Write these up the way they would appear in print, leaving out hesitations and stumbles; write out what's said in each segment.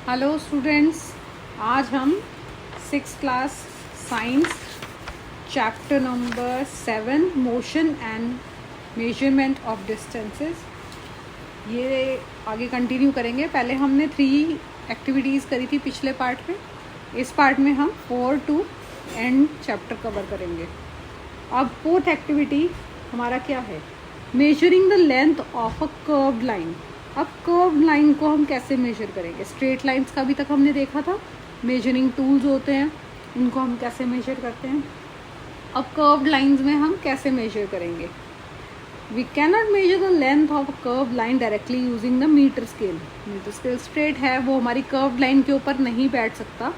Hello students, आज हम 6th class science chapter number 7 motion and measurement of distances ये आगे कंटिन्यू करेंगे। पहले हमने 3 एक्टिविटीज़ करी थी पिछले पार्ट में। इस पार्ट में हम 4 to एंड चैप्टर कवर करेंगे। अब 4th एक्टिविटी हमारा क्या है? Measuring the length of a curved line. अब कर्व्ड लाइन को हम कैसे मेजर करेंगे? स्ट्रेट लाइंस का अभी तक हमने देखा था, मेजरिंग टूल्स होते हैं, उनको हम कैसे मेजर करते हैं। अब कर्व्ड लाइंस में हम कैसे मेजर करेंगे? We cannot measure the length of a curved line directly using the metre scale. Metre scale straight है, वो हमारी कर्व्ड लाइन के ऊपर नहीं बैठ सकता,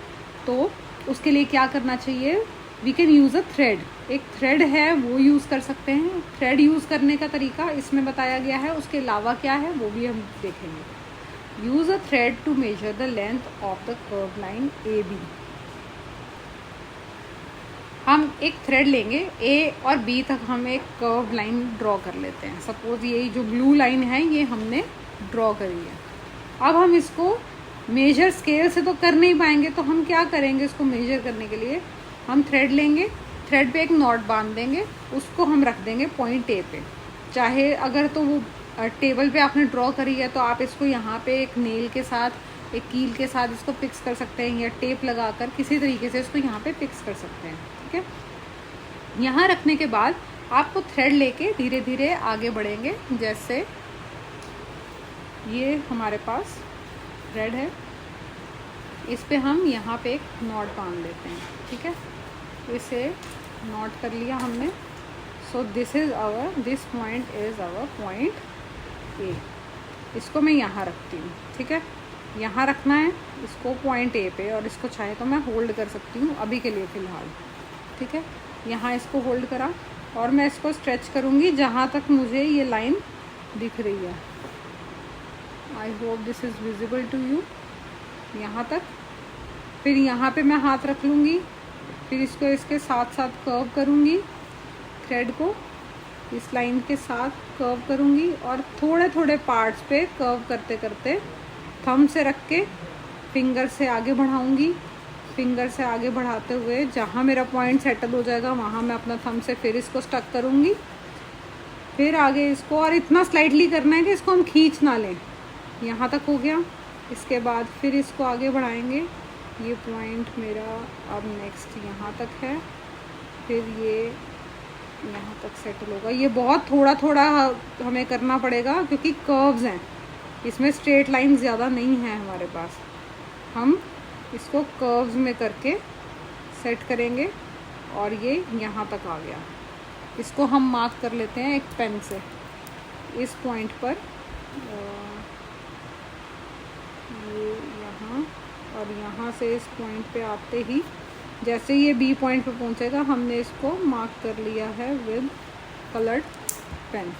तो उसके लिए क्या करना चाहिए? We can use a thread. एक थ्रेड है वो यूज़ कर सकते हैं। थ्रेड यूज़ करने का तरीका इसमें बताया गया है, उसके अलावा क्या है वो भी हम देखेंगे। Use a thread to measure the length of the curve line A B. हम एक थ्रेड लेंगे, ए और बी तक हम एक कर्व लाइन ड्रॉ कर लेते हैं। सपोज ये जो ब्लू लाइन है ये हमने ड्रॉ करी है। अब हम इसको मेजर स्केल से तो कर नहीं पाएंगे, तो हम क्या करेंगे? इसको मेजर करने के लिए हम थ्रेड लेंगे, थ्रेड पे एक नॉट बांध देंगे, उसको हम रख देंगे पॉइंट ए पे। चाहे अगर तो वो टेबल पे आपने ड्रॉ करी है तो आप इसको यहाँ पे एक नेल के साथ, एक कील के साथ इसको फिक्स कर सकते हैं, या टेप लगाकर किसी तरीके से इसको यहाँ पे फिक्स कर सकते हैं। ठीक है, यहाँ रखने के बाद आपको थ्रेड लेके धीरे धीरे आगे बढ़ेंगे। जैसे ये हमारे पास थ्रेड है, इस पे हम यहाँ पे एक नॉट बांध देते हैं। ठीक है, इसे नॉट कर लिया हमने। So this point is our point A. इसको मैं यहाँ रखती हूँ। ठीक है, यहाँ रखना है इसको पॉइंट ए पे, और इसको चाहे तो मैं होल्ड कर सकती हूँ अभी के लिए फ़िलहाल। ठीक है, यहाँ इसको होल्ड करा और मैं इसको स्ट्रेच करूँगी जहाँ तक मुझे ये लाइन दिख रही है। I hope this is visible to you. यहाँ तक, फिर यहाँ पे मैं हाथ रख लूँगी, फिर इसको इसके साथ साथ कर्व करूँगी, थ्रेड को इस लाइन के साथ कर्व करूँगी, और थोड़े थोड़े पार्ट्स पे कर्व करते करते थंब से रख के फिंगर से आगे बढ़ाऊँगी। फिंगर से आगे बढ़ाते हुए जहाँ मेरा पॉइंट सेटल हो जाएगा वहाँ मैं अपना थंब से फिर इसको स्टक करूँगी, फिर आगे इसको, और इतना स्लाइटली करना है कि इसको हम खींच ना लें। यहाँ तक हो गया। इसके बाद फिर इसको आगे बढ़ाएंगे। ये पॉइंट मेरा अब नेक्स्ट यहाँ तक है, फिर ये यहाँ तक सेटल होगा। ये बहुत थोड़ा थोड़ा हमें करना पड़ेगा क्योंकि कर्व्स हैं, इसमें स्ट्रेट लाइन ज़्यादा नहीं है हमारे पास। हम इसको कर्व्स में करके सेट करेंगे, और ये यहाँ तक आ गया। इसको हम मार्क कर लेते हैं एक पेन से इस पॉइंट पर, ये यहाँ, और यहाँ से इस पॉइंट पे आते ही जैसे ये बी पॉइंट पे पहुँचेगा हमने इसको मार्क कर लिया है विद कलर्ड पेन।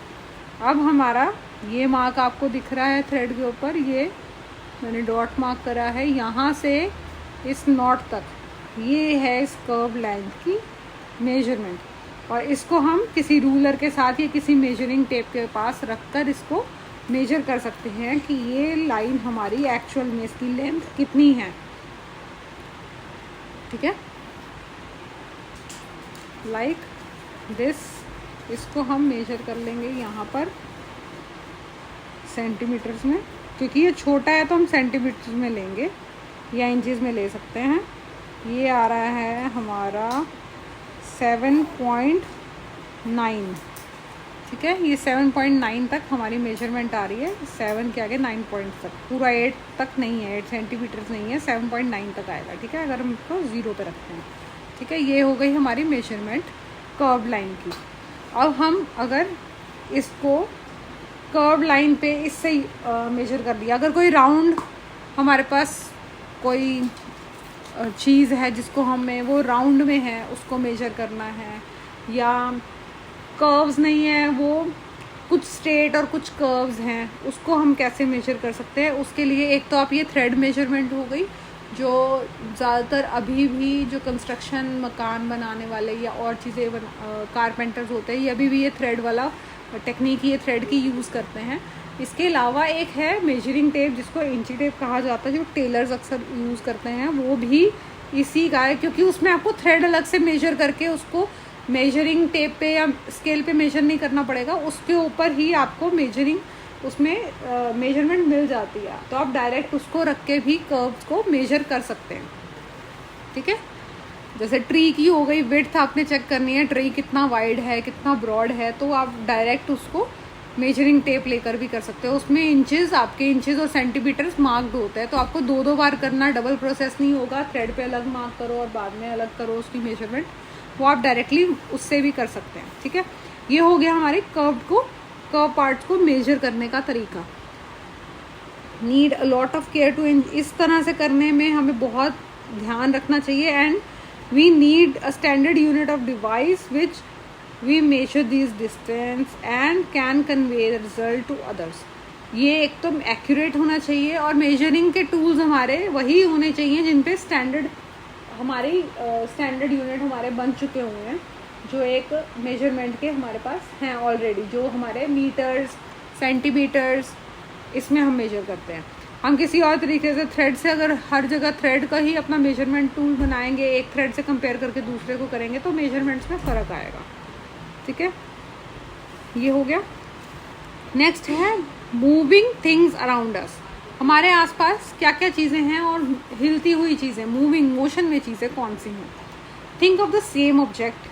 अब हमारा ये मार्क आपको दिख रहा है थ्रेड के ऊपर, ये मैंने डॉट मार्क करा है। यहाँ से इस नॉट तक ये है इस कर्व लाइन की मेजरमेंट, और इसको हम किसी रूलर के साथ या किसी मेजरिंग टेप के पास रखकर इसको मेजर कर सकते हैं कि ये लाइन हमारी एक्चुअल में इसकी लेंथ कितनी है। ठीक है, लाइक दिस। इसको हम मेजर कर लेंगे यहाँ पर सेंटीमीटर्स में, क्योंकि ये छोटा है तो हम सेंटीमीटर्स में लेंगे या इंचेस में ले सकते हैं। ये आ रहा है हमारा 7.9। ठीक है, ये 7.9 तक हमारी मेजरमेंट आ रही है। 7 के आगे 9 पॉइंट तक, पूरा 8 तक नहीं है, 8 सेंटीमीटर्स नहीं है, 7.9 तक आएगा। ठीक है, अगर हम इसको 0 पे रखते हैं। ठीक है, ये हो गई हमारी मेजरमेंट कर्व लाइन की। अब हम अगर इसको कर्व लाइन पे इससे मेजर कर लिया, अगर कोई राउंड हमारे पास कोई चीज़ है जिसको हमें वो राउंड में है उसको मेजर करना है, या कर्व्स नहीं है, वो कुछ स्ट्रेट और कुछ कर्व्स हैं, उसको हम कैसे मेजर कर सकते हैं? उसके लिए एक तो आप ये थ्रेड मेजरमेंट हो गई, जो ज़्यादातर अभी भी जो कंस्ट्रक्शन, मकान बनाने वाले या और चीज़ें कारपेंटर्स होते हैं, ये अभी भी ये थ्रेड वाला टेक्निक, ये थ्रेड की यूज़ करते हैं। इसके अलावा एक है मेजरिंग टेप, जिसको इंची टेप कहा जाता है, जो टेलर्स अक्सर यूज़ करते हैं, वो भी इसी का है, क्योंकि उसमें आपको थ्रेड अलग से मेजर करके उसको मेजरिंग टेप पे या स्केल पे मेजर नहीं करना पड़ेगा, उसके ऊपर ही आपको मेजरिंग उसमें मेजरमेंट मिल जाती है। तो आप डायरेक्ट उसको रख के भी कर्व्स को मेजर कर सकते हैं, ठीक है। जैसे ट्री की हो गई, विड्थ आपने चेक करनी है, ट्री कितना वाइड है, कितना ब्रॉड है, तो आप डायरेक्ट उसको मेजरिंग टेप लेकर भी कर सकते हो। उसमें इंचेस, आपके इंचेस और सेंटीमीटर्स मार्क्ड होते हैं, तो आपको दो बार करना, डबल प्रोसेस नहीं होगा, थ्रेड पे अलग मार्क करो और बाद में अलग करो उसकी मेजरमेंट, वो आप डायरेक्टली उससे भी कर सकते हैं, ठीक है। ये हो गया हमारे कर्व पार्ट्स को मेजर करने का तरीका। Need a lot of care to, इस तरह से करने में हमें बहुत ध्यान रखना चाहिए। And we need a standard unit of device which we measure this distance and can convey the result to others. ये एकदम एक्यूरेट होना चाहिए, और मेजरिंग के टूल्स हमारे वही होने चाहिए जिन पे स्टैंडर्ड यूनिट हमारे बन चुके हुए हैं, जो एक मेजरमेंट के हमारे पास हैं ऑलरेडी, जो हमारे मीटर्स, सेंटीमीटर्स, इसमें हम मेजर करते हैं। हम किसी और तरीके से थ्रेड से अगर हर जगह थ्रेड का ही अपना मेजरमेंट टूल बनाएंगे, एक थ्रेड से कंपेयर करके दूसरे को करेंगे, तो मेजरमेंट्स में फ़र्क आएगा, ठीक है। ये हो गया। नेक्स्ट है मूविंग थिंग्स अराउंड अस। हमारे आसपास क्या क्या चीज़ें हैं और हिलती हुई चीज़ें, मूविंग, मोशन में चीज़ें कौन सी हैं। Think of the same object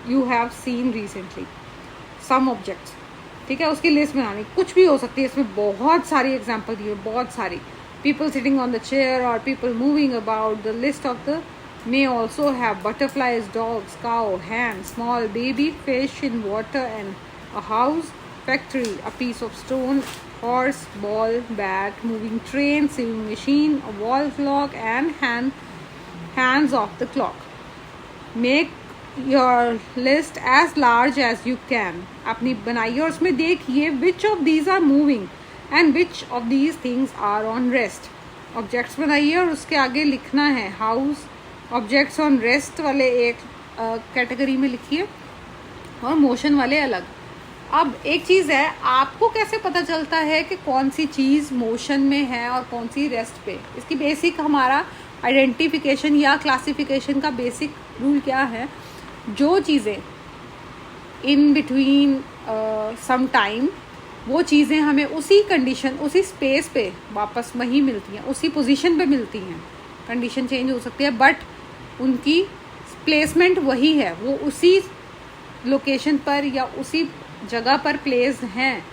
you have seen recently, some objects, ठीक है, उसकी लिस्ट बनानी, कुछ भी हो सकती है, इसमें बहुत सारी एग्जांपल दी है, बहुत सारी। People sitting on the chair और people moving about, the list of the may also have butterflies, dogs, cow, hen, small baby fish in water, and a house, factory, a piece of stone, horse, ball, bat, moving train, sewing machine, a wall clock, and hands of the clock. Make your list as large as you can. अपनी बनाइए और उसमें देखिए which of these are moving and which of these things are on rest. Objects बनाइए और उसके आगे लिखना है हाउस, ऑब्जेक्ट्स ऑन रेस्ट वाले एक कैटेगरी में लिखिए और मोशन वाले अलग। अब एक चीज़ है, आपको कैसे पता चलता है कि कौन सी चीज़ मोशन में है और कौन सी रेस्ट पे? इसकी बेसिक हमारा आइडेंटिफिकेशन या क्लासिफिकेशन का बेसिक रूल क्या है, जो चीज़ें इन बिटवीन सम टाइम, वो चीज़ें हमें उसी कंडीशन, उसी स्पेस पे वापस वहीं मिलती हैं, उसी पोजीशन पे मिलती हैं। कंडीशन चेंज हो सकती है बट उनकी प्लेसमेंट वही है, वो उसी लोकेशन पर या उसी जगह पर प्लेस हैं,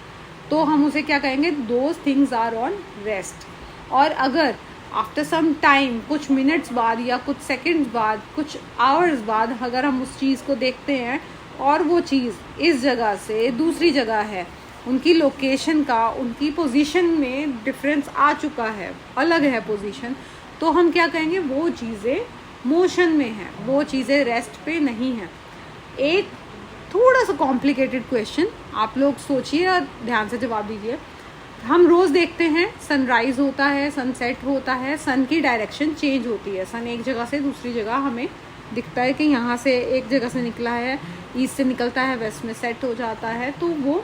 तो हम उसे क्या कहेंगे, those things are on rest. और अगर आफ्टर सम टाइम, कुछ मिनट्स बाद या कुछ सेकंड्स बाद, कुछ आवर्स बाद अगर हम उस चीज़ को देखते हैं और वो चीज़ इस जगह से दूसरी जगह है, उनकी लोकेशन का, उनकी पोजीशन में डिफरेंस आ चुका है, अलग है पोजीशन, तो हम क्या कहेंगे, वो चीज़ें मोशन में हैं, वो चीज़ें रेस्ट पे नहीं हैं। एक थोड़ा सा कॉम्प्लिकेटेड क्वेश्चन, आप लोग सोचिए और ध्यान से जवाब दीजिए। हम रोज़ देखते हैं सनराइज़ होता है, सनसेट होता है, सन की डायरेक्शन चेंज होती है, सन एक जगह से दूसरी जगह हमें दिखता है कि यहाँ से एक जगह से निकला है, ईस्ट से निकलता है, वेस्ट में सेट हो जाता है, तो वो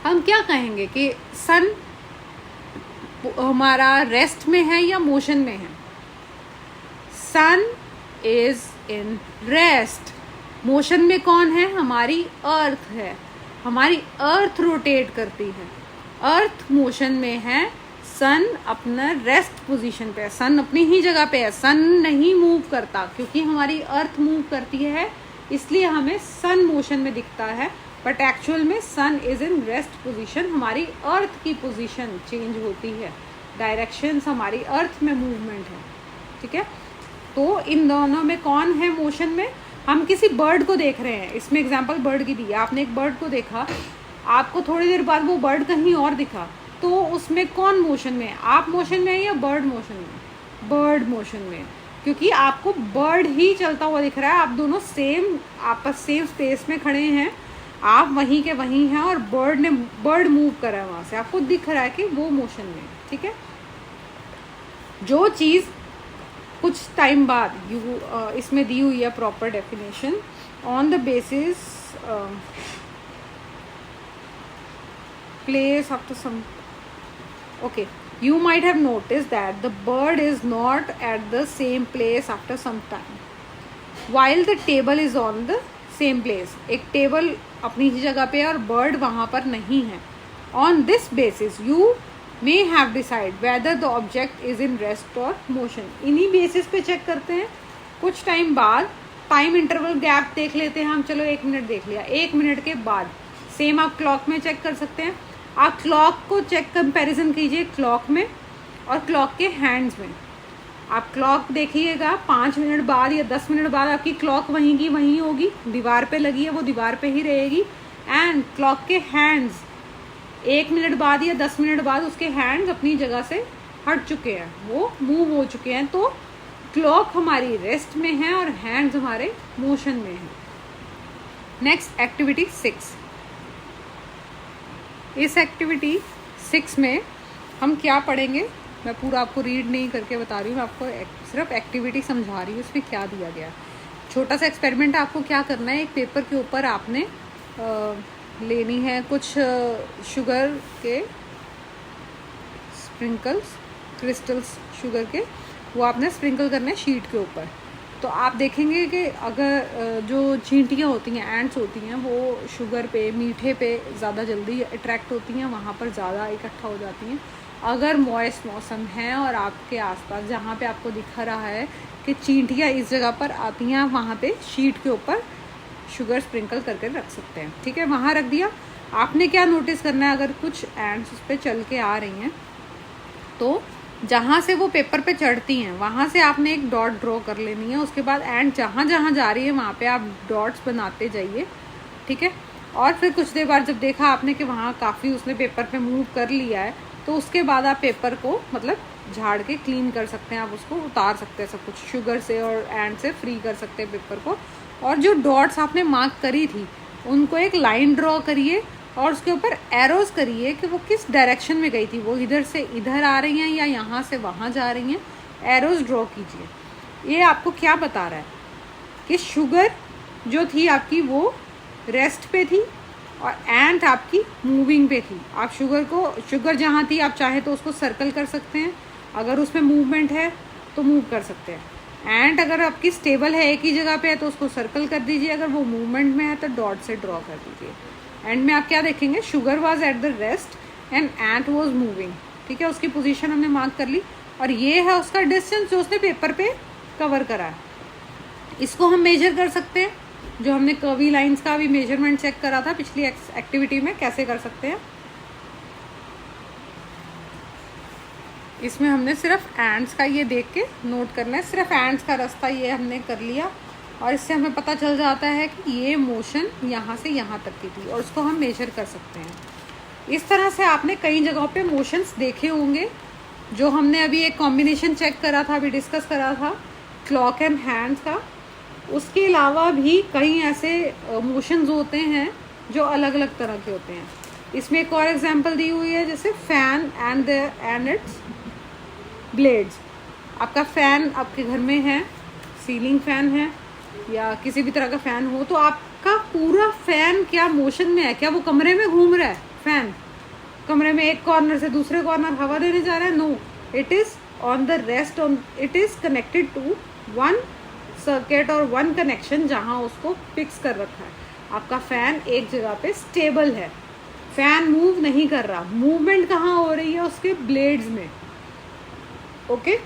हम क्या कहेंगे कि सन हमारा रेस्ट में है या मोशन में है? सन इज इन रेस्ट। मोशन में कौन है? हमारी अर्थ है, हमारी अर्थ रोटेट करती है, अर्थ मोशन में है, सन अपना रेस्ट पोजीशन पे है, सन अपनी ही जगह पे है, सन नहीं मूव करता, क्योंकि हमारी अर्थ मूव करती है इसलिए हमें सन मोशन में दिखता है, बट एक्चुअल में सन इज इन रेस्ट पोजीशन। हमारी अर्थ की पोजीशन चेंज होती है, डायरेक्शंस हमारी अर्थ में मूवमेंट है, ठीक है। तो इन दोनों में कौन है मोशन में? हम किसी बर्ड को देख रहे हैं, इसमें एग्जांपल बर्ड की दी है, आपने एक बर्ड को देखा, आपको थोड़ी देर बाद वो बर्ड कहीं और दिखा, तो उसमें कौन मोशन में है? आप मोशन में है या बर्ड मोशन में? बर्ड मोशन में, क्योंकि आपको बर्ड ही चलता हुआ दिख रहा है, आप दोनों सेम स्पेस में खड़े हैं, आप वहीं के वहीं हैं और बर्ड मूव कर रहा है वहाँ से, आपको दिख रहा है कि वो मोशन में, ठीक है। जो चीज़ कुछ टाइम बाद इसमें दी हुई है proper definition on the basis place after some. Okay, you might have noticed that the bird is not at the same place after some time, while the table is on the same place. एक table अपनी ही जगह पे है और bird वहाँ पर नहीं है. On this basis, you may have decide whether the object is in rest or motion. इन्हीं बेसिस पे चेक करते हैं. कुछ टाइम बाद टाइम इंटरवल गैप देख लेते हैं हम. चलो 1 मिनट देख लिया. 1 मिनट के बाद सेम आप क्लॉक में चेक कर सकते हैं. आप क्लॉक को चेक कंपैरिजन कीजिए क्लॉक में और क्लॉक के हैंड्स में. आप क्लॉक देखिएगा 5 मिनट बाद या 10 मिनट बाद आपकी क्लॉक वहीं की वहीं होगी. दीवार पे लगी है वो दीवार पे ही रहेगी. एंड क्लॉक के हैंड्स 1 मिनट बाद या 10 मिनट बाद उसके हैंड्स अपनी जगह से हट चुके हैं, वो मूव हो चुके हैं. तो क्लॉक हमारी रेस्ट में है और हैंड्स हमारे मोशन में है. Next activity 6. इस एक्टिविटी 6 में हम क्या पढ़ेंगे, मैं पूरा आपको रीड नहीं करके बता रही हूँ, मैं आपको सिर्फ एक्टिविटी समझा रही हूँ इसमें क्या दिया गया है. छोटा सा एक्सपेरिमेंट आपको क्या करना है, एक पेपर के ऊपर आपने लेनी है कुछ शुगर के स्प्रिंकल्स, क्रिस्टल्स शुगर के, वो आपने स्प्रिंकल करना है शीट के ऊपर. तो आप देखेंगे कि अगर जो चींटियाँ होती हैं, एंट्स होती हैं, वो शुगर पे, मीठे पे ज़्यादा जल्दी अट्रैक्ट होती हैं, वहाँ पर ज़्यादा इकट्ठा हो जाती हैं. अगर मॉइस्ट मौसम है और आपके आसपास जहाँ पे आपको दिखा रहा है कि चींटियाँ इस जगह पर आती हैं, वहाँ पे शीट के ऊपर शुगर स्प्रिंकल करके रख सकते हैं. ठीक है, वहाँ रख दिया. आपने क्या नोटिस करना है, अगर कुछ एंट्स उस पर चल के आ रही हैं तो जहाँ से वो पेपर पे चढ़ती हैं वहाँ से आपने एक डॉट ड्रॉ कर लेनी है. उसके बाद एंड जहाँ जहाँ जा रही है वहाँ पे आप डॉट्स बनाते जाइए. ठीक है, और फिर कुछ देर बाद जब देखा आपने कि वहाँ काफ़ी उसने पेपर पे मूव कर लिया है, तो उसके बाद आप पेपर को मतलब झाड़ के क्लीन कर सकते हैं. आप उसको उतार सकते हैं सब कुछ शुगर से और एंड से फ्री कर सकते हैं पेपर को. और जो डॉट्स आपने मार्क करी थी उनको एक लाइन ड्रॉ करिए और उसके ऊपर एरोज करिए कि वो किस डायरेक्शन में गई थी, वो इधर से इधर आ रही हैं या यहाँ से वहाँ जा रही हैं. एरोज ड्रॉ कीजिए. ये आपको क्या बता रहा है कि शुगर जो थी आपकी वो रेस्ट पे थी और एंट आपकी मूविंग पे थी. आप शुगर जहाँ थी आप चाहे तो उसको सर्कल कर सकते हैं, अगर उसमें मूवमेंट है तो मूव कर सकते हैं. एंट अगर आपकी स्टेबल है एक ही जगह पे है तो उसको सर्कल कर दीजिए, अगर वो मूवमेंट में है तो डॉट से ड्रॉ कर दीजिए. एंड में आप क्या देखेंगे, sugar was at the rest and ant was moving. ठीक है, उसकी पोजीशन हमने मार्क कर ली और ये है उसका डिस्टेंस जो उसने पेपर पे कवर करा है. इसको हम मेजर कर सकते हैं, जो हमने कर्वी लाइंस का भी मेजरमेंट चेक करा था पिछली एक्टिविटी में. कैसे कर सकते हैं, इसमें हमने सिर्फ एंड्स का ये देख के नोट करना है. सिर्फ एंड्स का रास्ता ये हमने कर लिया और इससे हमें पता चल जाता है कि ये मोशन यहाँ से यहाँ तक की थी और उसको हम मेजर कर सकते हैं. इस तरह से आपने कई जगहों पे मोशंस देखे होंगे. जो हमने अभी एक कॉम्बिनेशन चेक करा था, अभी डिस्कस करा था क्लॉक एंड हैंड्स का, उसके अलावा भी कई ऐसे मोशंस होते हैं जो अलग अलग तरह के होते हैं. इसमें एक और एग्जांपल दी हुई है, जैसे फैन एंड इट्स ब्लेड्स. आपका फैन आपके घर में है, सीलिंग फैन है या किसी भी तरह का फैन हो, तो आपका पूरा फैन क्या मोशन में है, क्या वो कमरे में घूम रहा है? फैन कमरे में एक कॉर्नर से दूसरे कॉर्नर हवा देने जा रहा है? No, it is on the rest, on it is connected to one circuit और वन कनेक्शन जहां उसको फिक्स कर रखा है. आपका फैन एक जगह पे स्टेबल है, फैन मूव नहीं कर रहा. मूवमेंट कहाँ हो रही है? उसके ब्लेड्स में. ओके,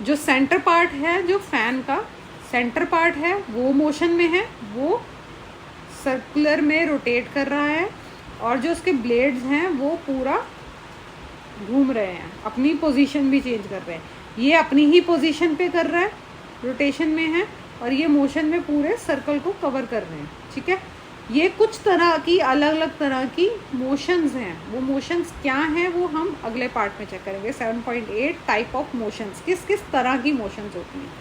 जो सेंटर पार्ट है, जो फैन का सेंटर पार्ट है वो मोशन में है, वो सर्कुलर में रोटेट कर रहा है और जो उसके ब्लेड्स हैं वो पूरा घूम रहे हैं, अपनी पोजीशन भी चेंज कर रहे हैं. ये अपनी ही पोजीशन पे कर रहा है, रोटेशन में है, और ये मोशन में पूरे सर्कल को कवर कर रहे हैं. ठीक है, ये कुछ तरह की अलग अलग तरह की मोशंस हैं. वो मोशंस क्या हैं वो हम अगले पार्ट में चेक करेंगे. 7.8 टाइप ऑफ मोशंस, किस किस तरह की मोशंस होती हैं.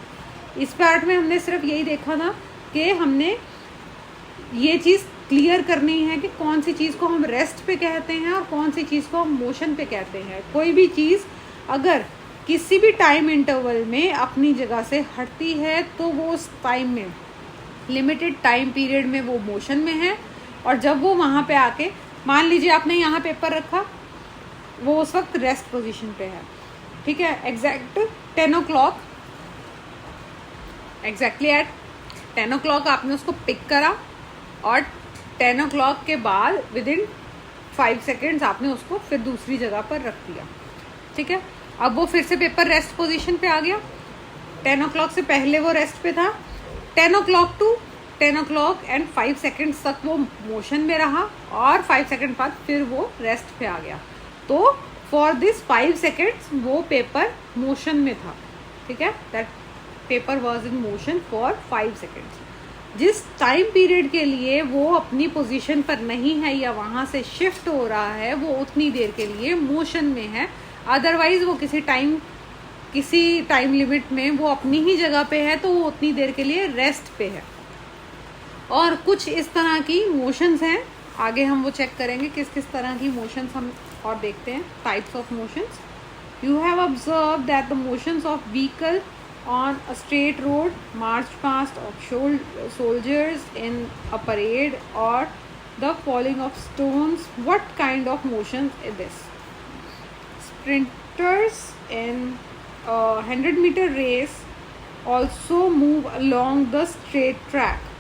इस पार्ट में हमने सिर्फ यही देखा था कि हमने ये चीज़ क्लियर करनी है कि कौन सी चीज़ को हम रेस्ट पे कहते हैं और कौन सी चीज़ को हम मोशन पे कहते हैं. कोई भी चीज़ अगर किसी भी टाइम इंटरवल में अपनी जगह से हटती है तो वो उस टाइम में, लिमिटेड टाइम पीरियड में वो मोशन में है, और जब वो वहाँ पे आके मान लीजिए आपने यहाँ पेपर रखा, वो उस वक्त रेस्ट पोजीशन पे है, ठीक है। Exact 10 o'clock, exactly at 10 o'clock आपने उसको पिक करा और 10 o'clock के बाद विदिन 5 seconds आपने उसको फिर दूसरी जगह पर रख दिया, ठीक है। अब वो फिर से पेपर रेस्ट पोजीशन पे आ गया। 10 o'clock से पहले वो रेस्ट पे था, 10 o'clock to 10 o'clock and 5 seconds तक वो मोशन में रहा और 5 seconds बाद फिर वो रेस्ट पे आ गया। तो फॉर दिस 5 seconds वो पेपर मोशन में था, ठीक है। That paper was in motion for 5 seconds। जिस टाइम पीरियड के लिए वो अपनी पोजीशन पर नहीं है या वहाँ से शिफ्ट हो रहा है, वो उतनी देर के लिए मोशन में है। अदरवाइज वो किसी टाइम लिमिट में वो अपनी ही जगह पे है, तो वो उतनी देर के लिए रेस्ट पे है। और कुछ इस तरह की मोशंस हैं, आगे हम वो चेक करेंगे किस किस तरह की मोशंस हम और देखते हैं। Types of motions, you have observe that the motions of vehicle on a straight road, march past of soldiers in a parade, or the falling of stones. What kind of motion is this? Sprinters in a 100-meter race also move along the straight track.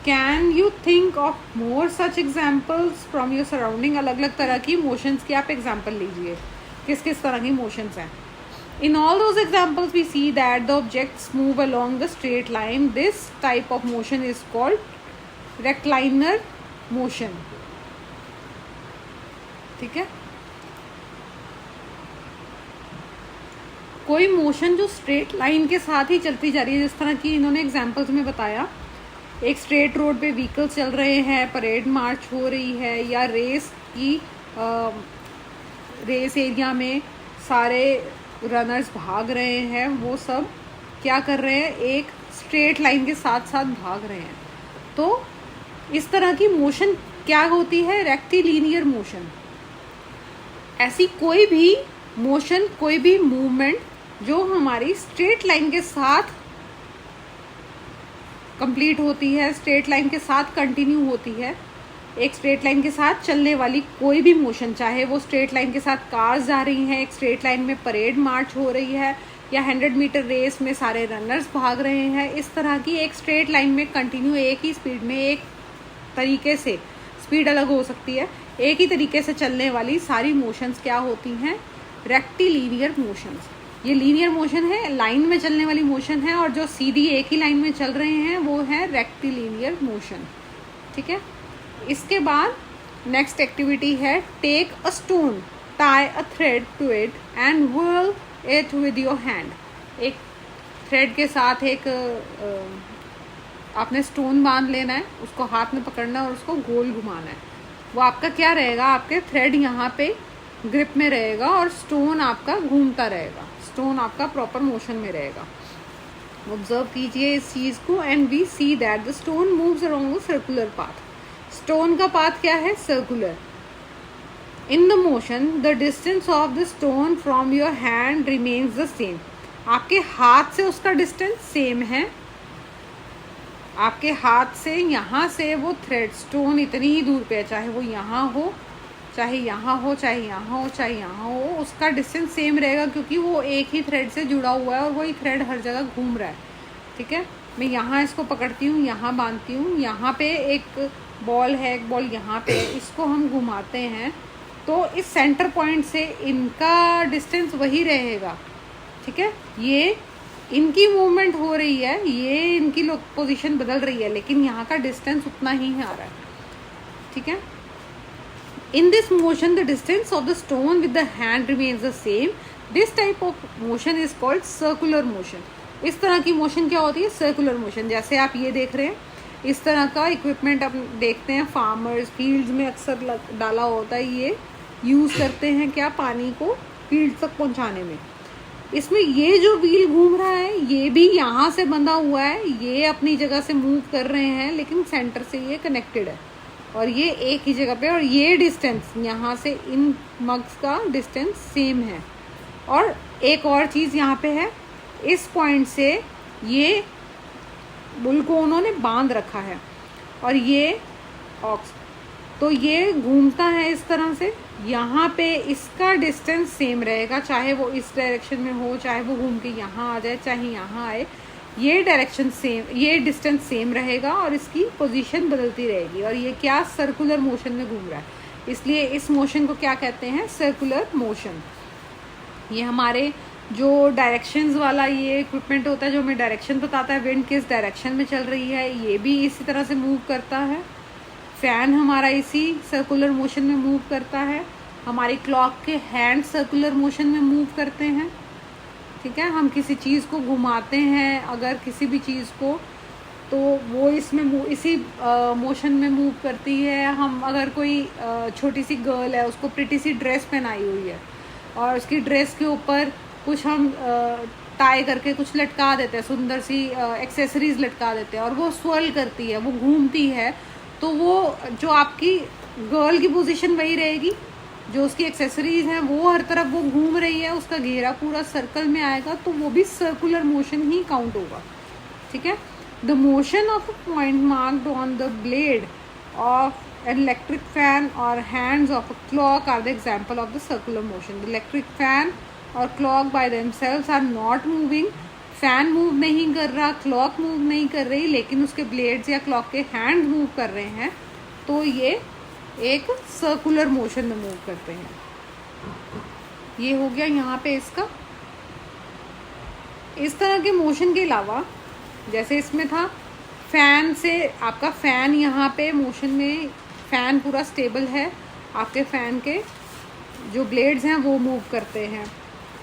Can you think of more such examples from your surrounding? अलग अलग तरह की motions की आप example लीजिए, किस किस तरह की motions हैं। In all those examples we see that the objects move along the straight line. This type of motion is called recliner motion, ठीक है। कोई मोशन जो स्ट्रेट लाइन के साथ ही चलती जा रही है, जिस तरह की इन्होंने एग्जाम्पल्स में बताया, एक स्ट्रेट रोड पे व्हीकल्स चल रहे हैं, परेड मार्च हो रही है, या रेस एरिया में सारे रनर्स भाग रहे हैं, वो सब क्या कर रहे हैं, एक स्ट्रेट लाइन के साथ साथ भाग रहे हैं। तो इस तरह की मोशन क्या होती है, रेक्टिलिनियर मोशन। ऐसी कोई भी मोशन, कोई भी मूवमेंट जो हमारी स्ट्रेट लाइन के साथ कंप्लीट होती है, स्ट्रेट लाइन के साथ कंटिन्यू होती है, एक स्ट्रेट लाइन के साथ चलने वाली कोई भी मोशन, चाहे वो स्ट्रेट लाइन के साथ कार्स जा रही हैं, एक स्ट्रेट लाइन में परेड मार्च हो रही है, या 100-मीटर रेस में सारे रनर्स भाग रहे हैं, इस तरह की एक स्ट्रेट लाइन में कंटिन्यू एक ही स्पीड में, एक तरीके से, स्पीड अलग हो सकती है, एक ही तरीके से चलने वाली सारी मोशंस क्या होती हैं, रेक्टिलिनियर मोशंस। ये लीनियर मोशन है, लाइन में चलने वाली मोशन है, और जो सीधी एक ही लाइन में चल रहे हैं वो है रेक्टिलिनियर मोशन, ठीक है। इसके बाद नेक्स्ट एक्टिविटी है, take a stone, tie a thread to it and whirl it with your hand. एक थ्रेड के साथ एक आपने स्टोन बांध लेना है, उसको हाथ में पकड़ना है और उसको गोल घुमाना है। वो आपका क्या रहेगा, आपके थ्रेड यहाँ पे ग्रिप में रहेगा और स्टोन आपका घूमता रहेगा, स्टोन आपका प्रॉपर मोशन में रहेगा। ऑब्जर्व कीजिए इस चीज को, and we see that the stone moves along the circular path. Stone का पाथ क्या है, circular. In the motion the distance of the stone from your hand remains the same. आपके हाथ से उसका डिस्टेंस सेम है, आपके हाथ से यहाँ से वो थ्रेड स्टोन इतनी ही दूर पे है, चाहे वो यहाँ हो, चाहे यहाँ हो, चाहे यहाँ हो, चाहे यहाँ हो, उसका डिस्टेंस सेम रहेगा, क्योंकि वो एक ही थ्रेड से जुड़ा हुआ है और वही थ्रेड हर जगह घूम रहा है, ठीक है। मैं यहाँ इसको पकड़ती हूँ, यहाँ बांधती हूँ, यहाँ पे एक बॉल है, एक बॉल यहाँ पे, इसको हम घुमाते हैं, तो इस सेंटर पॉइंट से इनका डिस्टेंस वही रहेगा, ठीक है। ये इनकी मूवमेंट हो रही है, ये इनकी पोजीशन बदल रही है, लेकिन यहाँ का डिस्टेंस उतना ही आ रहा है, ठीक है। In this motion, the distance of the stone with the hand remains the same. This type of motion is called circular motion. इस तरह की मोशन क्या होती है, सर्कुलर मोशन। जैसे आप ये देख रहे हैं, इस तरह का इक्विपमेंट आप देखते हैं फार्मर्स फील्ड्स में अक्सर डाला होता है, ये यूज़ करते हैं क्या, पानी को फील्ड तक पहुंचाने में। इसमें ये जो व्हील घूम रहा है, ये भी यहाँ से बंधा हुआ है, ये अपनी जगह से मूव कर रहे हैं, लेकिन सेंटर से ये कनेक्टेड है, और ये एक ही जगह पे, और ये डिस्टेंस यहाँ से इन मग्स का डिस्टेंस सेम है। और एक और चीज़ यहाँ पे है, इस पॉइंट से ये बुल को उन्होंने बांध रखा है, और ये ऑक्स तो ये घूमता है इस तरह से, यहाँ पे इसका डिस्टेंस सेम रहेगा, चाहे वो इस डायरेक्शन में हो, चाहे वो घूम के यहाँ आ जाए, चाहे यहाँ आए, ये डायरेक्शन सेम, ये डिस्टेंस सेम रहेगा और इसकी पोजीशन बदलती रहेगी। और ये क्या, सर्कुलर मोशन में घूम रहा है, इसलिए इस मोशन को क्या कहते हैं, सर्कुलर मोशन। ये हमारे जो डायरेक्शंस वाला ये इक्विपमेंट होता है जो हमें डायरेक्शन बताता है, विंड किस डायरेक्शन में चल रही है, ये भी इसी तरह से मूव करता है। फैन हमारा इसी सर्कुलर मोशन में मूव करता है। हमारी क्लॉक के हैंड सर्कुलर मोशन में मूव करते हैं, ठीक है। हम किसी चीज़ को घुमाते हैं अगर किसी भी चीज़ को, तो वो इसमें इसी मोशन में मूव करती है। हम अगर कोई छोटी सी गर्ल है, उसको प्रिटी सी ड्रेस पहनाई हुई है और उसकी ड्रेस के ऊपर कुछ हम टाई करके कुछ लटका देते हैं, सुंदर सी एक्सेसरीज लटका देते हैं और वो स्वर्ल करती है, वो घूमती है, तो वो जो आपकी गर्ल की पोजीशन वही रहेगी, जो उसकी एक्सेसरीज हैं वो हर तरफ वो घूम रही है, उसका घेरा पूरा सर्कल में आएगा, तो वो भी सर्कुलर मोशन ही काउंट होगा, ठीक है। The motion of a point marked on the blade of an electric fan or hands of a clock are the example of the circular motion. The electric fan और clock by themselves are not moving. Fan move नहीं कर रहा, clock move नहीं कर रही, लेकिन उसके blades या क्लॉक के हैंड मूव कर रहे हैं, तो ये एक सर्कुलर मोशन में मूव करते हैं। ये हो गया यहाँ पे इसका। इस तरह के मोशन के अलावा जैसे इसमें था फैन से, आपका फैन यहाँ पे मोशन में, फैन पूरा स्टेबल है, आपके फैन के जो ब्लेड्स हैं वो मूव करते हैं।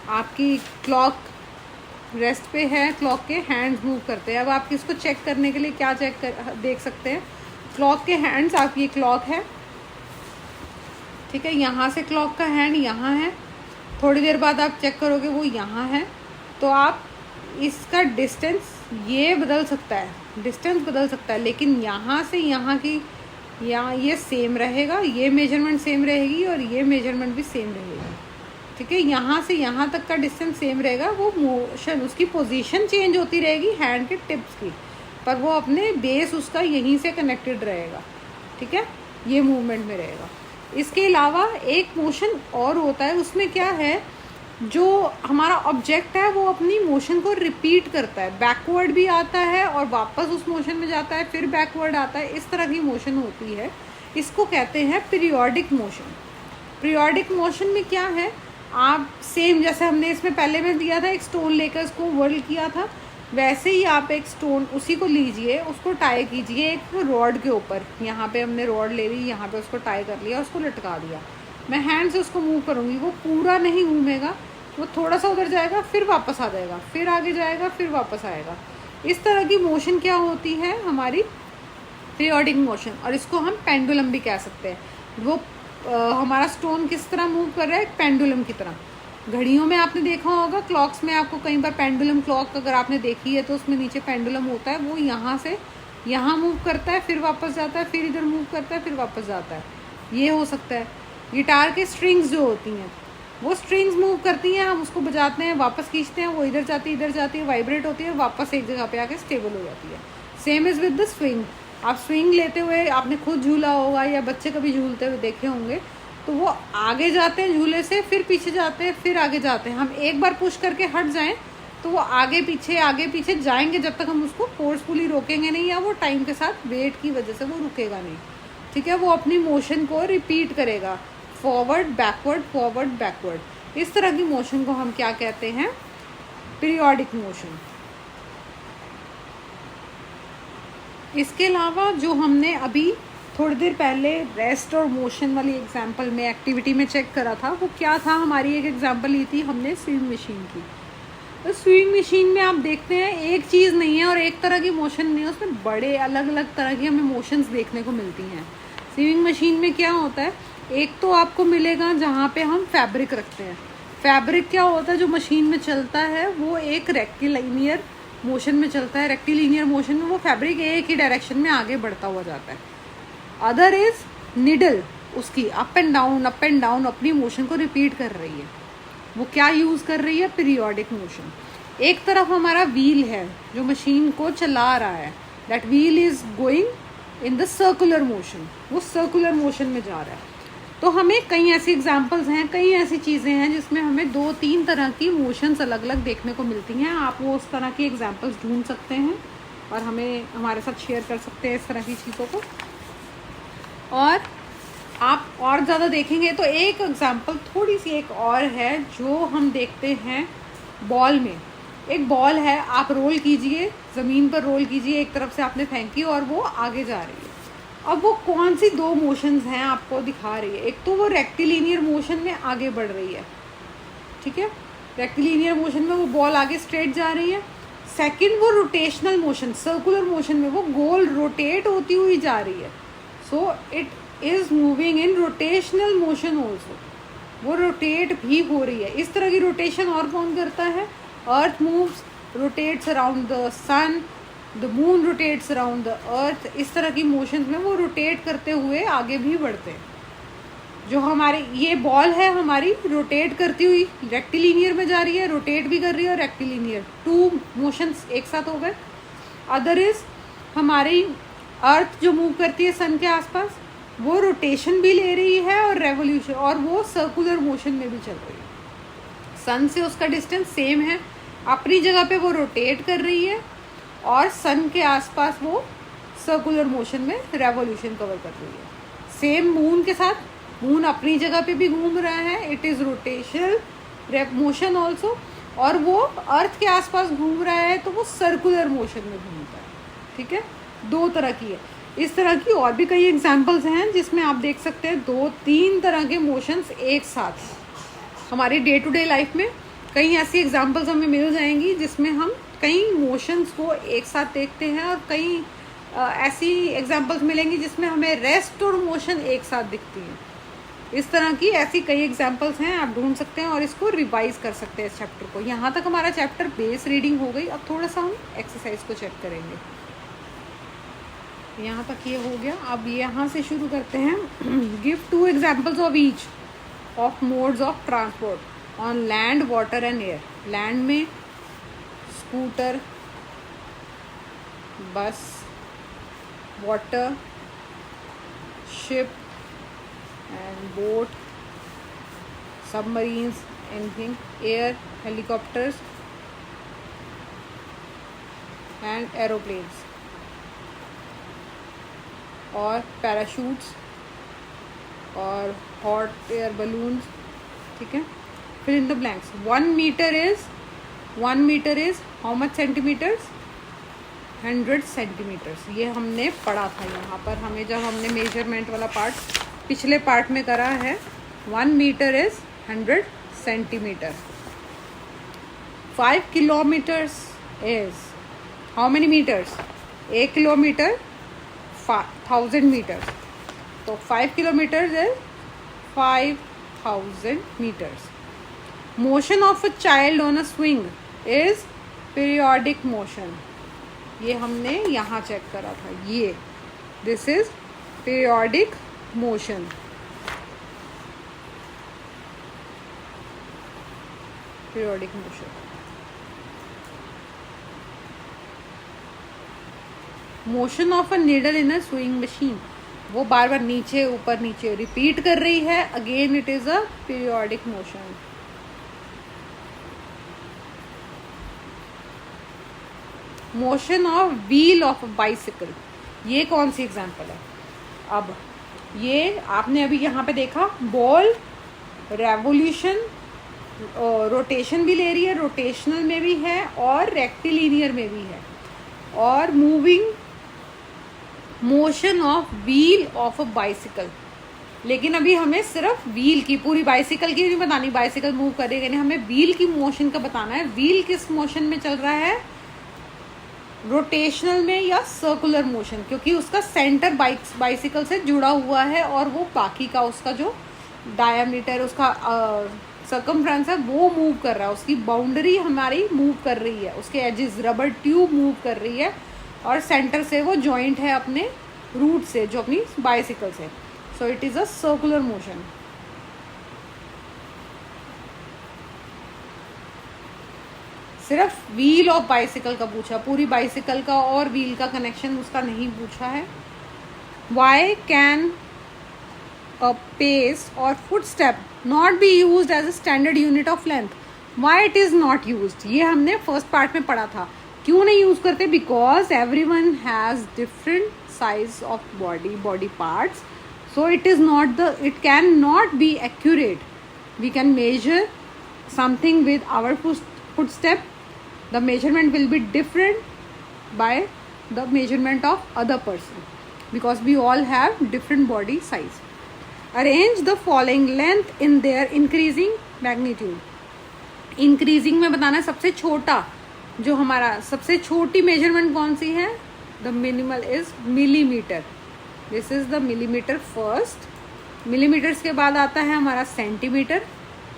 आपकी क्लॉक रेस्ट पे है, क्लॉक के हैंड्स मूव करते हैं। अब आप इसको चेक करने के लिए क्या देख सकते हैं, क्लॉक के हैंड्स, आपकी ये क्लॉक है, ठीक है, यहाँ से क्लॉक का हैंड यहाँ है, थोड़ी देर बाद आप चेक करोगे वो यहाँ है, तो आप इसका डिस्टेंस ये बदल सकता है, डिस्टेंस बदल सकता है, लेकिन यहाँ से यहाँ की, यहाँ ये सेम रहेगा, ये मेजरमेंट सेम रहेगी और ये मेजरमेंट भी सेम रहेगी, ठीक है। यहाँ से यहाँ तक का डिस्टेंस सेम रहेगा, वो मोशन, उसकी पोजीशन चेंज होती रहेगी हैंड के टिप्स की, पर वो अपने बेस उसका यहीं से कनेक्टेड रहेगा, ठीक है, ये मूवमेंट में रहेगा। इसके अलावा एक मोशन और होता है, उसमें क्या है, जो हमारा ऑब्जेक्ट है वो अपनी मोशन को रिपीट करता है, बैकवर्ड भी आता है और वापस उस मोशन में जाता है, फिर बैकवर्ड आता है, इस तरह की मोशन होती है, इसको कहते हैं पीरियोडिक मोशन। पीरियोडिक मोशन में क्या है, आप सेम जैसे हमने इसमें पहले में दिया था, एक स्टोन लेकर इसको वर्ल किया था, वैसे ही आप एक स्टोन उसी को लीजिए, उसको टाई कीजिए एक रॉड के ऊपर, यहाँ पे हमने रॉड ले ली, यहाँ पे उसको टाई कर लिया, उसको लटका दिया। मैं हैंड से उसको मूव करूँगी, वो पूरा नहीं घूमेगा, वो थोड़ा सा उधर जाएगा, फिर वापस आ जाएगा, फिर आगे जाएगा, फिर वापस आएगा। इस तरह की मोशन क्या होती है, हमारी पीरियोडिक मोशन, और इसको हम पेंडुलम भी कह सकते हैं। वो हमारा स्टोन किस तरह मूव कर रहा है, पेंडुलम की तरह। घड़ियों में आपने देखा होगा, क्लॉक्स में आपको कई बार पेंडुलम क्लॉक अगर आपने देखी है तो उसमें नीचे पेंडुलम होता है, वो यहाँ से यहाँ मूव करता है, फिर वापस जाता है, फिर इधर मूव करता है, फिर वापस जाता है, ये हो सकता है। गिटार के स्ट्रिंग्स जो होती हैं, वो स्ट्रिंग्स मूव करती हैं, हम उसको बजाते हैं, वापस खींचते हैं, वो इधर जाती है, वाइब्रेट होती है, वापस एक जगह पे आके स्टेबल हो जाती है। Same is with the swing. आप स्विंग लेते हुए आपने खुद झूला होगा या बच्चे कभी झूलते हुए देखे होंगे, तो वो आगे जाते हैं झूले से, फिर पीछे जाते हैं, फिर आगे जाते हैं। हम एक बार पुश करके हट जाएं तो वो आगे पीछे जाएंगे, जब तक हम उसको फोर्सफुली रोकेंगे नहीं, या वो टाइम के साथ वेट की वजह से वो रुकेगा नहीं, ठीक है। वो अपनी मोशन को रिपीट करेगा, फॉरवर्ड बैकवर्ड। इस तरह की मोशन को हम क्या कहते हैं, पीरियोडिक मोशन। इसके अलावा जो हमने अभी थोड़ी देर पहले रेस्ट और मोशन वाली एग्जांपल में एक्टिविटी में चेक करा था, वो क्या था, हमारी एक एग्जांपल ली थी हमने स्विंग मशीन की। तो स्विंग मशीन में आप देखते हैं एक चीज़ नहीं है और एक तरह की मोशन नहीं है, उसमें बड़े अलग अलग तरह की हमें मोशंस देखने को मिलती हैं। स्विंग मशीन में क्या होता है, एक तो आपको मिलेगा जहाँ पे हम फैब्रिक रखते हैं। फैब्रिक क्या होता है, जो मशीन में चलता है वो एक रेक्टिलिनियर मोशन में चलता है। रेक्टिलिनियर मोशन में वो फैब्रिक एक ही डायरेक्शन में आगे बढ़ता हुआ जाता है। अदर इज निडल, उसकी अप एंड डाउन अपनी मोशन को रिपीट कर रही है। वो क्या यूज़ कर रही है, पीरियोडिक मोशन। एक तरफ हमारा व्हील है जो मशीन को चला रहा है, that wheel is going in the circular motion, वो सर्कुलर मोशन में जा रहा है। तो हमें कई ऐसी एग्जांपल्स हैं, कई ऐसी चीज़ें हैं जिसमें हमें 2-3 तरह की मोशंस अलग अलग देखने को मिलती हैं। आप वो उस तरह की एग्जांपल्स ढूंढ सकते हैं और हमें हमारे साथ शेयर कर सकते हैं इस तरह की चीज़ों को। और आप और ज़्यादा देखेंगे तो एक एग्जांपल थोड़ी सी एक और है जो हम देखते हैं बॉल में। एक बॉल है, आप रोल कीजिए, ज़मीन पर रोल कीजिए, एक तरफ से आपने फेंकी और वो आगे जा रही है। अब वो कौन सी 2 मोशंस हैं आपको दिखा रही है। एक तो वो रेक्टिलिनियर मोशन में आगे बढ़ रही है, ठीक है, रेक्टिलिनियर मोशन में वो बॉल आगे स्ट्रेट जा रही है। सेकंड वो रोटेशनल मोशन, सर्कुलर मोशन में वो गोल रोटेट होती हुई जा रही है। So it is moving in rotational motion also, वो रोटेट भी हो रही है। इस तरह की रोटेशन और कौन करता है? Earth moves, rotates around the sun, the moon rotates around the earth. इस तरह की मोशंस में वो रोटेट करते हुए आगे भी बढ़ते हैं। जो हमारी ये बॉल है हमारी रोटेट करती हुई रेक्टिलिनियर में जा रही है, रोटेट भी कर रही है और रेक्टिलिनियर, 2 मोशंस एक साथ हो गए। अदर इज हमारी अर्थ जो मूव करती है सन के आसपास, वो रोटेशन भी ले रही है और रेवोल्यूशन, और वो सर्कुलर मोशन में भी चल रही है। सन से उसका डिस्टेंस सेम है, अपनी जगह पे वो रोटेट कर रही है और सन के आसपास वो सर्कुलर मोशन में रेवोल्यूशन कवर कर रही है। सेम मून के साथ, मून अपनी जगह पे भी घूम रहा है, it is rotational motion also, और वो अर्थ के आसपास घूम रहा है तो वो सर्कुलर मोशन में घूमता है, ठीक है। 2 तरह की है। इस तरह की और भी कई एग्जाम्पल्स हैं जिसमें आप देख सकते हैं 2-3 तरह के मोशंस एक साथ। हमारी डे टू डे लाइफ में कई ऐसी एग्जाम्पल्स हमें मिल जाएंगी जिसमें हम कई मोशंस को एक साथ देखते हैं, और कई ऐसी एग्जाम्पल्स मिलेंगी जिसमें हमें रेस्ट और मोशन एक साथ दिखती हैं। इस तरह की ऐसी कई एग्जाम्पल्स हैं, आप ढूंढ सकते हैं और इसको रिवाइज कर सकते हैं इस चैप्टर को। यहाँ तक हमारा चैप्टर बेस रीडिंग हो गई। अब थोड़ा सा हम एक्सरसाइज को चेक करेंगे। यहाँ तक ये हो गया। अब यहाँ से शुरू करते हैं। Give 2 examples of each of modes of transport on land, water and air. Land में स्कूटर, बस, water, ship and boat, submarines, anything, air, helicopters and aeroplanes, और parachutes और hot air balloons, ठीक है। fill in the blanks. 1 meter is how much centimeters? 100 centimeters। ये हमने पढ़ा था यहाँ पर, हमें जब हमने मेजरमेंट वाला पार्ट पिछले पार्ट में करा है। 1 metre is 100 centimetre. 5 kilometres is how many metres? 1 kilometre 1000 metres, तो 5 kilometres is 5000 metres. Motion of a child on a swing is periodic motion. ये हमने यहाँ चेक करा था, ये this is periodic motion. Periodic motion. Motion of a needle in a swing machine, वो बार बार नीचे ऊपर नीचे रिपीट कर रही है, again it is a periodic motion. Motion of wheel of a bicycle, ये कौन सी एग्जांपल है? अब ये आपने अभी यहाँ पे देखा, बॉल रेवोल्यूशन, रोटेशन भी ले रही है, रोटेशनल में भी है और रेक्टिलिनियर में भी है, और moving motion of wheel of a bicycle. लेकिन अभी हमें सिर्फ व्हील की, पूरी बाइसिकल की नहीं बतानी, बाइसिकल मूव कर रही है नहीं, हमें व्हील की मोशन का बताना है। व्हील किस मोशन में चल रहा है? रोटेशनल में या सर्कुलर मोशन, क्योंकि उसका सेंटर बाइसिकल से जुड़ा हुआ है और वो बाकी का उसका जो डायामीटर, उसका सर्कमफ्रेंस है वो मूव कर रहा है, उसकी बाउंड्री हमारी मूव कर रही है, उसके एजेस, रबर ट्यूब मूव कर रही है, और सेंटर से वो जॉइंट है अपने रूट से, जो अपनी बाइसिकल से। So it is a circular motion. सिर्फ व्हील ऑफ बाइसिकल का पूछा, पूरी बाइसिकल का और व्हील का कनेक्शन उसका नहीं पूछा है। Why can a pace or footstep not be used as a standard unit of length? Why it is not used? ये हमने फर्स्ट पार्ट में पढ़ा था. क्यों नहीं यूज करते? Because everyone has different size of body parts, so it cannot be accurate. We can measure something with our footstep. The measurement will be different by the measurement of other person, because we all have different body size. Arrange the following length in their increasing magnitude. Increasing में बताना है सबसे छोटा, जो हमारा सबसे छोटी measurement कौन सी है? The minimal is millimetre. This is the millimetre first. Millimetres के बाद आता है हमारा सेंटीमीटर.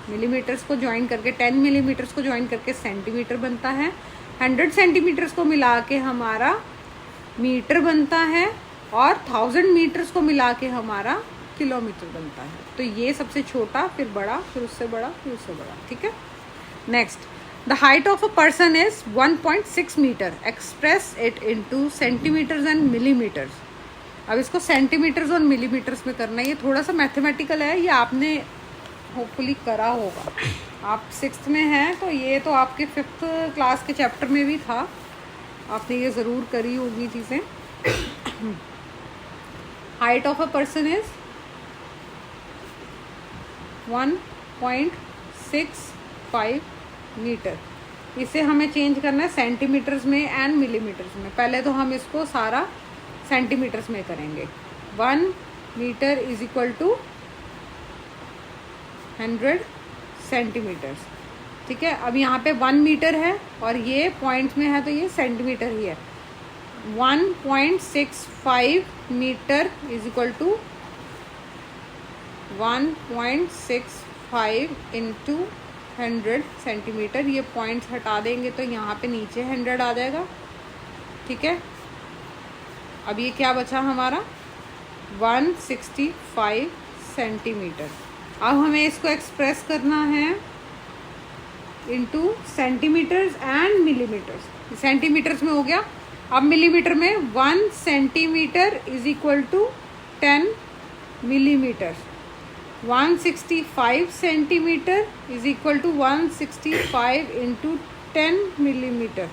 मिलीमीटर्स को ज्वाइन करके 10 मिलीमीटर्स को ज्वाइन करके सेंटीमीटर बनता है. 100 सेंटीमीटर्स को मिला के हमारा मीटर बनता है, और 1000 मीटर्स को मिला के हमारा किलोमीटर बनता है. तो ये सबसे छोटा, फिर बड़ा, फिर उससे बड़ा, फिर उससे बड़ा. ठीक है. Next, the height of a person is 1.6 metre. Express it into centimetres and millimetres. अब इसको सेंटीमीटर्स और मिलीमीटर्स में करना है. ये थोड़ा सा मैथमेटिकल है, ये आपने होपफुली करा होगा. आप 6th में हैं, तो ये तो आपके 5th क्लास के चैप्टर में भी था. आपने ये ज़रूर करी होगी चीज़ें. Height of a person is 1.65 metre. इसे हमें चेंज करना है सेंटीमीटर्स में एंड मिलीमीटर्स में. पहले तो हम इसको सारा सेंटीमीटर्स में करेंगे. 1 metre is equal to 100 centimetres. ठीक है. अब यहाँ पे 1 मीटर है और ये पॉइंट्स में है, तो ये सेंटीमीटर ही है. 1.65 metre is equal to 1.65 into 100 centimetre. ये पॉइंट्स हटा देंगे तो यहाँ पे नीचे 100 आ जाएगा. ठीक है. अब ये क्या बचा हमारा? 165 सेंटीमीटर. अब हमें इसको एक्सप्रेस करना है into centimetres and millimetres. Centimetres में हो गया. अब मिलीमीटर में 1 centimetre is equal to 10 millimetre. 165 centimetre is equal to 165 into 10 millimetre.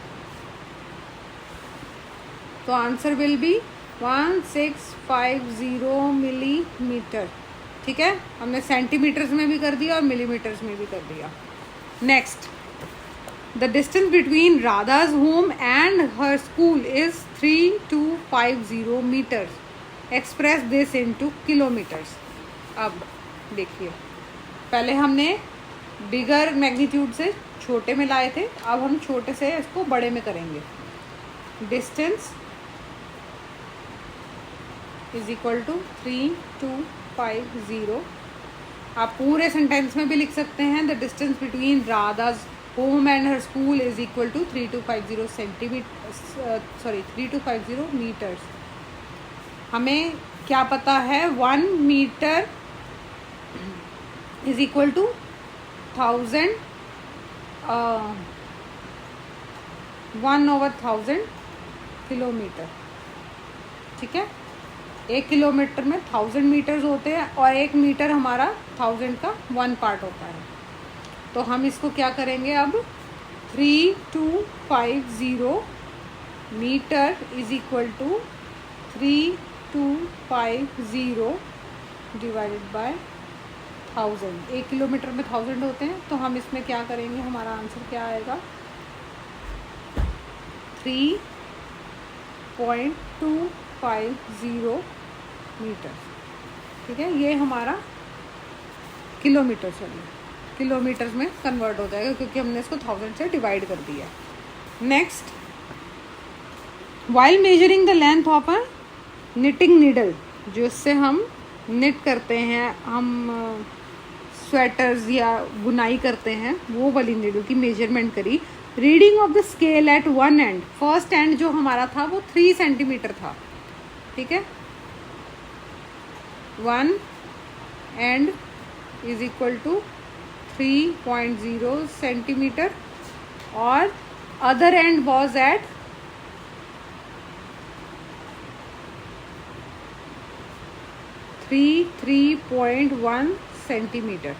तो आंसर विल बी 1650 मिलीमीटर. ठीक है. हमने सेंटीमीटर्स में भी कर दिया और मिलीमीटर्स में भी कर दिया. Next, the distance between Radha's home and her school is 3250 metres. Express this into kilometres. अब देखिए, पहले हमने बिगर मैग्नीट्यूड से छोटे में लाए थे, अब हम छोटे से इसको बड़े में करेंगे. Distance is equal to 3250. आप पूरे सेंटेंस में भी लिख सकते हैं. The distance between Radha's home and her school is equal to 3250 centimetre 3250 metres. हमें क्या पता है? 1 metre is equal to 1000 1/1000 kilometre. ठीक है. 1 किलोमीटर में 1000 मीटर्स होते हैं और 1 मीटर हमारा 1000 का 1 पार्ट होता है. तो हम इसको क्या करेंगे? अब 3250 metre is equal to 3250 divided by 1000. 1 kilometre में 1000 होते हैं, तो हम इसमें क्या करेंगे? हमारा आंसर क्या आएगा? 3.250 मीटर. ठीक है. ये हमारा किलोमीटर किलोमीटर्स में कन्वर्ट हो जाएगा, क्योंकि हमने इसको 1000 से डिवाइड कर दिया. Next, while measuring the length of a knitting needle, जिससे हम निट करते हैं, हम स्वेटर्स या बुनाई करते हैं, वो वाली नीडल की मेजरमेंट करी. Reading of the scale eight 1 and. First and जो हमारा था वो 3 सेंटीमीटर था. ठीक है. 1 end is equal to 3.0 centimetre और other end was at 3.1 centimetre.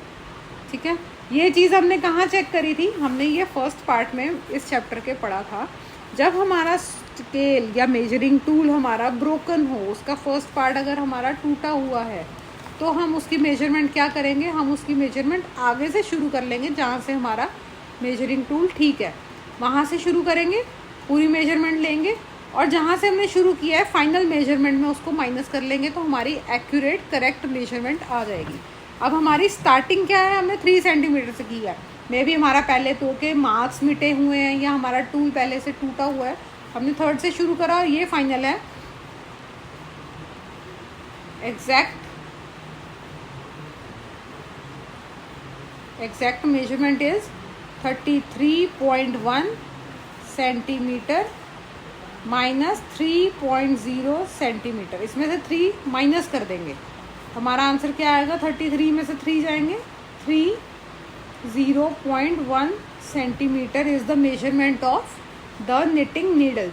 ठीक है, ये चीज़ हमने कहाँ चेक करी थी? हमने ये फर्स्ट पार्ट में इस चैप्टर के पढ़ा था। जब हमारा स्केल या मेजरिंग टूल हमारा ब्रोकन हो, उसका फर्स्ट पार्ट अगर हमारा टूटा हुआ है, तो हम उसकी मेजरमेंट क्या करेंगे? हम उसकी मेजरमेंट आगे से शुरू कर लेंगे, जहाँ से हमारा मेजरिंग टूल ठीक है वहाँ से शुरू करेंगे, पूरी मेजरमेंट लेंगे, और जहाँ से हमने शुरू किया है फाइनल मेजरमेंट में उसको माइनस कर लेंगे, तो हमारी एक्यूरेट करेक्ट मेजरमेंट आ जाएगी। अब हमारी स्टार्टिंग क्या है? हमने 3 सेंटीमीटर से की है। मे बी हमारा पहले तो के मार्क्स मिटे हुए हैं या हमारा टूल पहले से टूटा हुआ है, हमने 3rd से शुरू करा और ये फाइनल है। Exact measurement is 33.1 centimetre minus 3.0 centimetre. इसमें से 3 माइनस कर देंगे, हमारा आंसर क्या आएगा? 33 में से 3 जाएंगे, 30.1 centimetre is the measurement of the knitting needle.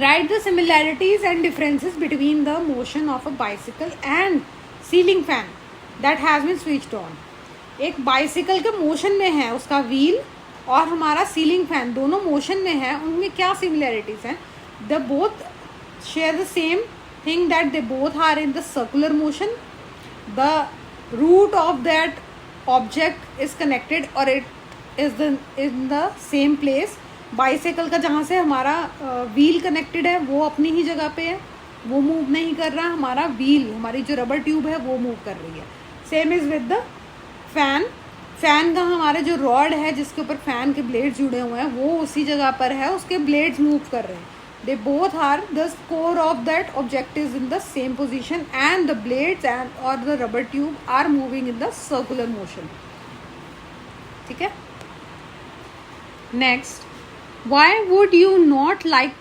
Write the similarities and differences between the motion of a bicycle and ceiling fan that has been switched on. एक बाइसिकल के मोशन में है उसका व्हील, और हमारा सीलिंग फैन दोनों motion में है, उनमें क्या सिमिलैरिटीज़ हैं? The both share the same thing that they both are in the circular motion, the root of that object is connected और it is in the same place. Bicycle का जहाँ से हमारा व्हील कनेक्टेड है वो अपनी ही जगह पे है, वो मूव नहीं कर रहा, हमारा व्हील, हमारी जो रबर ट्यूब है वो मूव कर रही है। Same is with the fan का हमारा जो रॉड है जिसके ऊपर फैन के ब्लेड्स जुड़े हुए हैं वो उसी जगह पर है, उसके ब्लेड्स मूव कर रहे हैं। They both are the core of that object is in the same position and the blades and और the rubber tube are moving in the circular motion. ठीक है, next, why would you not like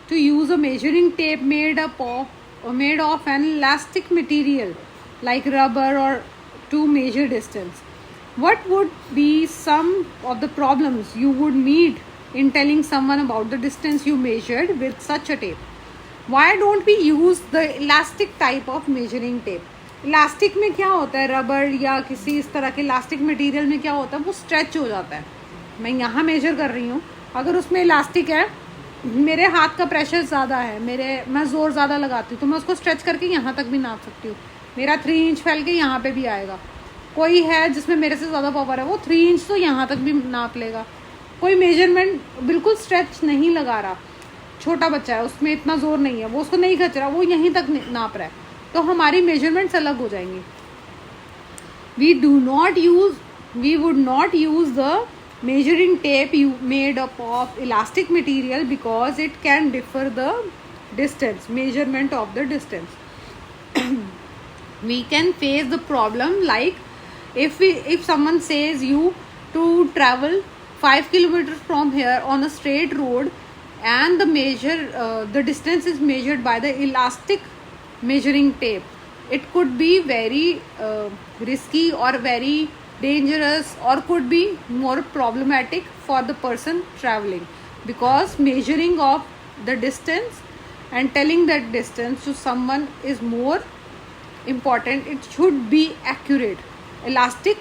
to use a measuring tape made of an elastic material like rubber or to measure distance? What would be some of the problems you would meet in telling someone about the distance you measured with such a tape? Why don't we use the elastic type of measuring tape? Elastic में क्या होता है? Rubber या किसी इस तरह के elastic material में क्या होता है? वो स्ट्रेच हो जाता है। मैं यहाँ मेजर कर रही हूँ, अगर उसमें इलास्टिक है, मेरे हाथ का प्रेशर ज़्यादा है, मैं ज़ोर ज़्यादा लगाती हूँ तो मैं उसको स्ट्रेच करके यहाँ तक भी नाप सकती हूँ। मेरा 3 इंच फैल के यहाँ पे भी आएगा। कोई है जिसमें मेरे से ज़्यादा पावर है, वो 3 इंच तो यहाँ तक भी नाप लेगा। कोई मेजरमेंट बिल्कुल स्ट्रेच नहीं लगा रहा, छोटा बच्चा है, उसमें इतना ज़ोर नहीं है, वो उसको नहीं खच रहा, वो यहीं तक नाप रहा है, तो हमारी मेजरमेंट्स अलग हो जाएंगी। We would not use the measuring tape made up of elastic material because it can differ the measurement of the distance. We can face the problem like if someone says you to travel 5 kilometers from here on a straight road and the distance is measured by the elastic measuring tape. It could be very risky or very dangerous or could be more problematic for the person traveling, because measuring of the distance and telling that distance to someone is more important. It should be accurate. Elastic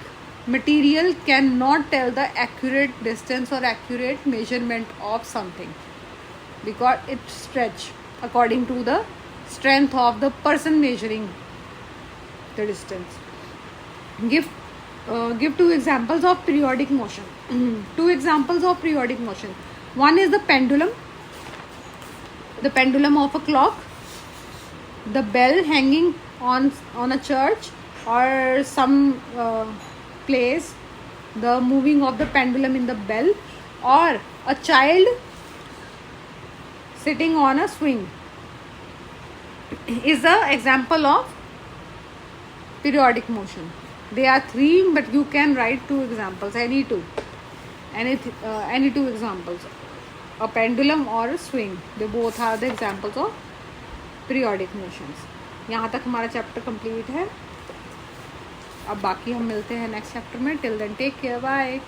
material cannot tell the accurate distance or accurate measurement of something because it stretch according to the strength of the person measuring the distance. Give 2 examples of periodic motion. 2 examples of periodic motion. One is the pendulum of a clock, the bell hanging on a church or some place, the moving of the pendulum in the bell, or a child sitting on a swing is the example of periodic motion. They are 3, but you can write 2 examples, any 2 examples. A pendulum or a swing, they both are the examples of periodic motions. यहाँ तक हमारा chapter complete है। अब बाकी हम मिलते हैं next chapter में। Till then take care, bye.